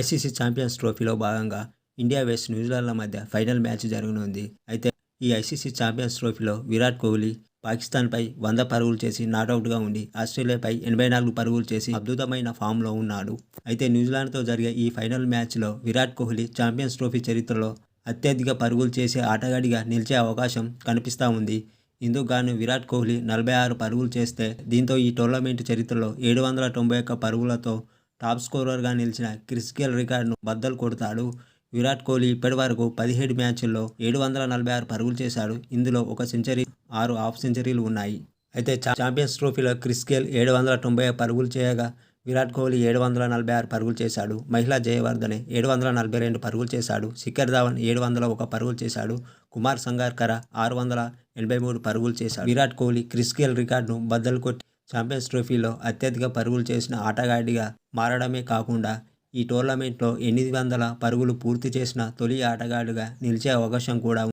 ICC champions ట్రోఫీలో భాగంగా India west న్యూజిలాండ్ల మధ్య ఫైనల్ మ్యాచ్ జరగనుంది. అయితే ఈ ఐసీసీ ఛాంపియన్స్ ట్రోఫీలో విరాట్ కోహ్లీ పాకిస్తాన్పై 100 పరుగులు చేసి నాటౌట్గా ఉండి ఆస్ట్రేలియాపై 84 పరుగులు చేసి అద్భుతమైన ఫామ్లో ఉన్నాడు. అయితే న్యూజిలాండ్తో జరిగే ఈ ఫైనల్ మ్యాచ్లో విరాట్ కోహ్లీ ఛాంపియన్స్ ట్రోఫీ చరిత్రలో అత్యధిక పరుగులు చేసే ఆటగాడిగా నిలిచే అవకాశం కనిపిస్తూ ఉంది. ఇందుకు గాను విరాట్ కోహ్లీ 46 పరుగులు చేస్తే దీంతో ఈ టోర్నమెంట్ చరిత్రలో 791 పరుగులతో టాప్ స్కోరర్గా నిలిచిన క్రిస్ గేల్ రికార్డును బద్దలు కొడతాడు. విరాట్ కోహ్లీ ఇప్పటి వరకు 17 మ్యాచ్ల్లో 746 పరుగులు చేశాడు. ఇందులో ఒక సెంచరీ, 6 హాఫ్ సెంచరీలు ఉన్నాయి. అయితే ఛాంపియన్స్ ట్రోఫీలో క్రిస్ గేల్ 790 పరుగులు చేయగా విరాట్ కోహ్లీ 746 పరుగులు చేశాడు. మహిళా జయవర్ధనే 742 పరుగులు చేశాడు. శిఖర్ ధవన్ 701 పరుగులు చేశాడు. కుమార్ సంగక్కర 683 పరుగులు చేశాడు. విరాట్ కోహ్లీ క్రిస్ గేల్ రికార్డును బద్దలు కొట్టి ఛాంపియన్స్ ట్రోఫీలో అత్యధిక పరుగులు చేసిన ఆటగాడిగా మారడమే కాకుండా ఈ టోర్నమెంట్లో 800 పరుగులు పూర్తి చేసిన తొలి ఆటగాడిగా నిలిచే అవకాశం కూడా